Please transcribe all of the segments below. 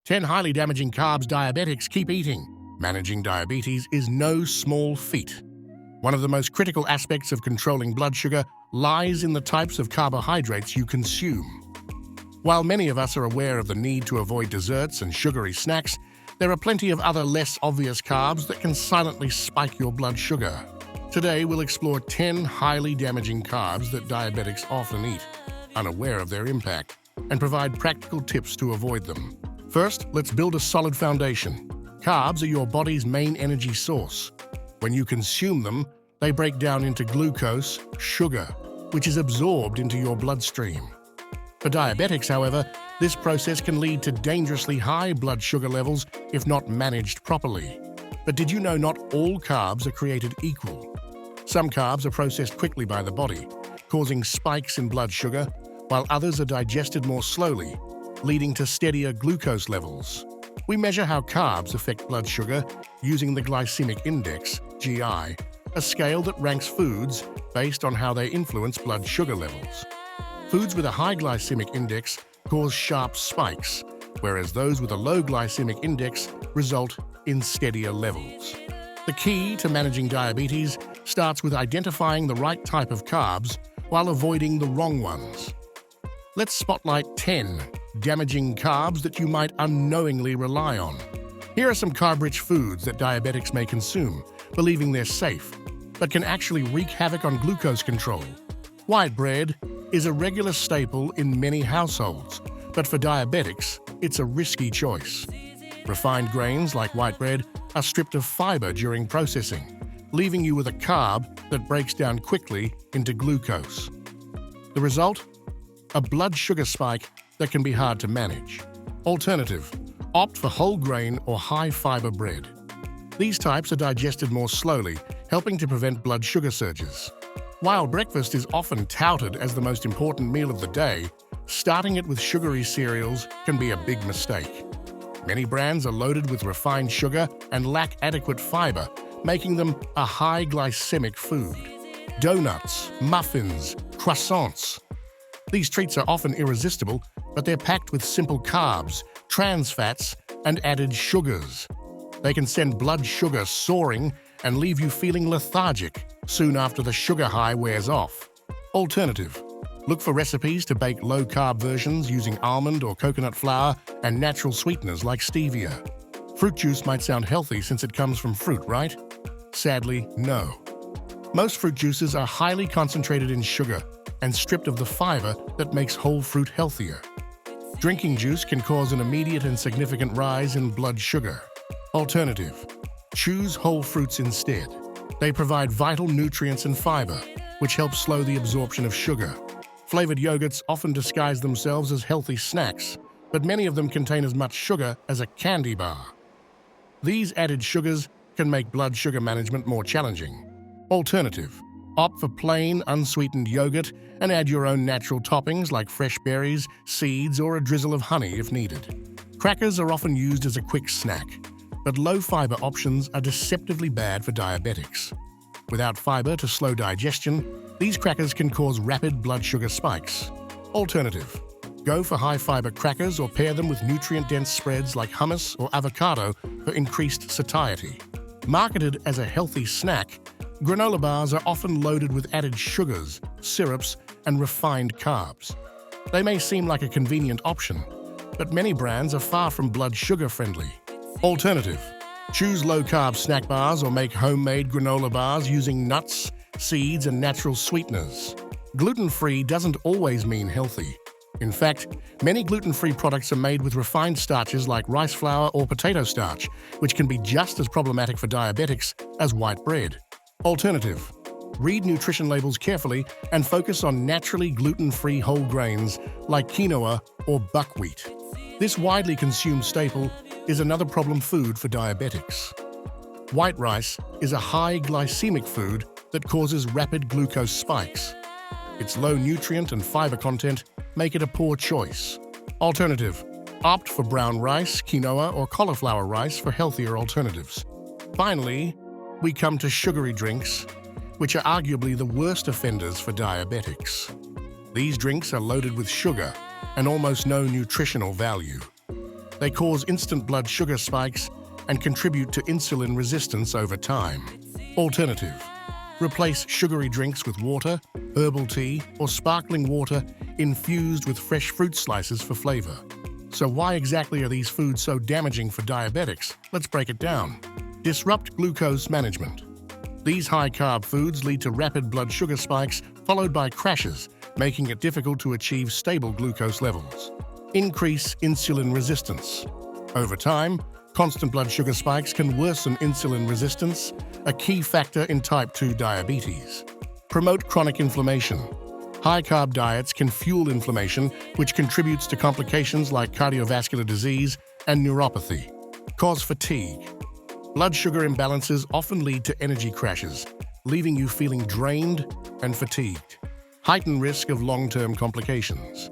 10 highly damaging carbs diabetics keep eating. Managing diabetes is no small feat. One of the most critical aspects of controlling blood sugar lies in the types of carbohydrates you consume. While many of us are aware of the need to avoid desserts and sugary snacks, there are plenty of other less obvious carbs that can silently spike your blood sugar. Today, we'll explore 10 highly damaging carbs that diabetics often eat, unaware of their impact, and provide practical tips to avoid them. First, let's build a solid foundation. Carbs are your body's main energy source. When you consume them, they break down into glucose, sugar, which is absorbed into your bloodstream. For diabetics, however, this process can lead to dangerously high blood sugar levels if not managed properly. But did you know not all carbs are created equal? Some carbs are processed quickly by the body, causing spikes in blood sugar, while others are digested more slowly, leading to steadier glucose levels. We measure how carbs affect blood sugar using the glycemic index, GI, a scale that ranks foods based on how they influence blood sugar levels. Foods with a high glycemic index cause sharp spikes, whereas those with a low glycemic index result in steadier levels. The key to managing diabetes starts with identifying the right type of carbs while avoiding the wrong ones. Let's spotlight 10 damaging carbs that you might unknowingly rely on. Here are some carb-rich foods that diabetics may consume, believing they're safe, but can actually wreak havoc on glucose control. White bread is a regular staple in many households, but for diabetics, it's a risky choice. Refined grains like white bread are stripped of fiber during processing, leaving you with a carb that breaks down quickly into glucose. The result? A blood sugar spike that can be hard to manage. Alternative: opt for whole grain or high-fiber bread. These types are digested more slowly, helping to prevent blood sugar surges. While breakfast is often touted as the most important meal of the day, starting it with sugary cereals can be a big mistake. Many brands are loaded with refined sugar and lack adequate fiber, making them a high glycemic food. Donuts, muffins, croissants. These treats are often irresistible, but they're packed with simple carbs, trans fats, and added sugars. They can send blood sugar soaring and leave you feeling lethargic soon after the sugar high wears off. Alternative: look for recipes to bake low-carb versions using almond or coconut flour and natural sweeteners like stevia. Fruit juice might sound healthy since it comes from fruit, right? Sadly, no. Most fruit juices are highly concentrated in sugar and stripped of the fiber that makes whole fruit healthier. Drinking juice can cause an immediate and significant rise in blood sugar. Alternative: choose whole fruits instead. They provide vital nutrients and fiber, which helps slow the absorption of sugar. Flavored yogurts often disguise themselves as healthy snacks, but many of them contain as much sugar as a candy bar. These added sugars can make blood sugar management more challenging. Alternative: opt for plain, unsweetened yogurt and add your own natural toppings like fresh berries, seeds, or a drizzle of honey if needed. Crackers are often used as a quick snack, but low-fiber options are deceptively bad for diabetics. Without fiber to slow digestion, these crackers can cause rapid blood sugar spikes. Alternative: go for high-fiber crackers or pair them with nutrient-dense spreads like hummus or avocado for increased satiety. Marketed as a healthy snack, granola bars are often loaded with added sugars, syrups, and refined carbs. They may seem like a convenient option, but many brands are far from blood sugar friendly. Alternative: choose low-carb snack bars or make homemade granola bars using nuts, seeds, and natural sweeteners. Gluten-free doesn't always mean healthy. In fact, many gluten-free products are made with refined starches like rice flour or potato starch, which can be just as problematic for diabetics as white bread. Alternative: read nutrition labels carefully and focus on naturally gluten-free whole grains like quinoa or buckwheat. This widely consumed staple is another problem food for diabetics. White rice is a high glycemic food that causes rapid glucose spikes. Its low nutrient and fiber content make it a poor choice. Alternative: opt for brown rice, quinoa, or cauliflower rice for healthier alternatives. Finally, we come to sugary drinks, which are arguably the worst offenders for diabetics. These drinks are loaded with sugar and almost no nutritional value. They cause instant blood sugar spikes and contribute to insulin resistance over time. Alternative: replace sugary drinks with water, herbal tea, or sparkling water infused with fresh fruit slices for flavor. So why exactly are these foods so damaging for diabetics? Let's break it down. Disrupt glucose management. These high-carb foods lead to rapid blood sugar spikes followed by crashes, making it difficult to achieve stable glucose levels. Increase insulin resistance. Over time, constant blood sugar spikes can worsen insulin resistance, a key factor in type 2 diabetes. Promote chronic inflammation. High-carb diets can fuel inflammation, which contributes to complications like cardiovascular disease and neuropathy. Cause fatigue. Blood sugar imbalances often lead to energy crashes, leaving you feeling drained and fatigued. Heighten risk of long-term complications.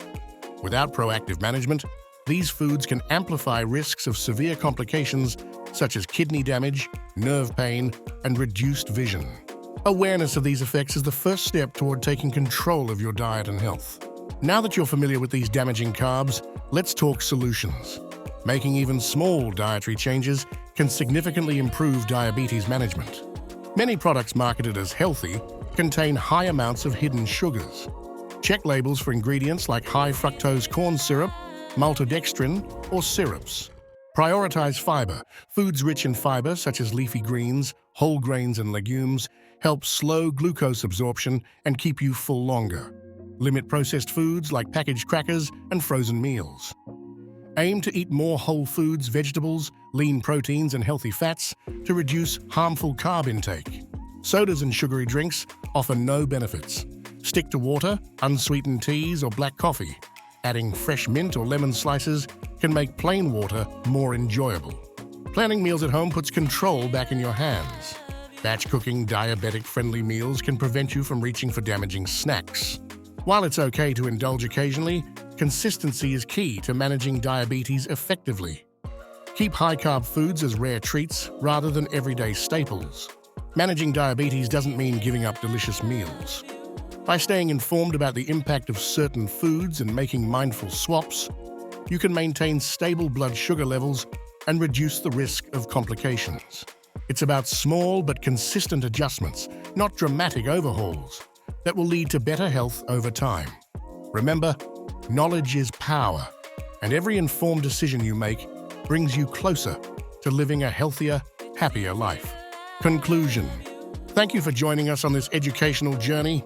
Without proactive management, these foods can amplify risks of severe complications such as kidney damage, nerve pain, and reduced vision. Awareness of these effects is the first step toward taking control of your diet and health. Now that you're familiar with these damaging carbs, let's talk solutions. Making even small dietary changes can significantly improve diabetes management. Many products marketed as healthy contain high amounts of hidden sugars. Check labels for ingredients like high fructose corn syrup, maltodextrin, or syrups. Prioritize fiber. Foods rich in fiber, such as leafy greens, whole grains, and legumes, help slow glucose absorption and keep you full longer. Limit processed foods like packaged crackers and frozen meals. Aim to eat more whole foods, vegetables, lean proteins, and healthy fats to reduce harmful carb intake. Sodas and sugary drinks offer no benefits. Stick to water, unsweetened teas, or black coffee. Adding fresh mint or lemon slices can make plain water more enjoyable. Planning meals at home puts control back in your hands. Batch cooking diabetic-friendly meals can prevent you from reaching for damaging snacks. While it's okay to indulge occasionally, consistency is key to managing diabetes effectively. Keep high-carb foods as rare treats rather than everyday staples. Managing diabetes doesn't mean giving up delicious meals. By staying informed about the impact of certain foods and making mindful swaps, you can maintain stable blood sugar levels and reduce the risk of complications. It's about small but consistent adjustments, not dramatic overhauls, that will lead to better health over time. Remember, knowledge is power, and every informed decision you make brings you closer to living a healthier, happier life. Conclusion. Thank you for joining us on this educational journey.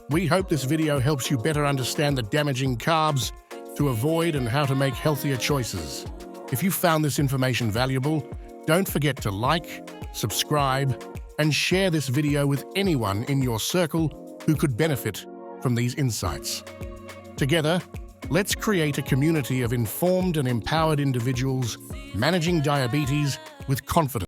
We hope this video helps you better understand the damaging carbs to avoid and how to make healthier choices. If you found this information valuable, don't forget to like, subscribe, and share this video with anyone in your circle who could benefit from these insights. Together, let's create a community of informed and empowered individuals managing diabetes with confidence.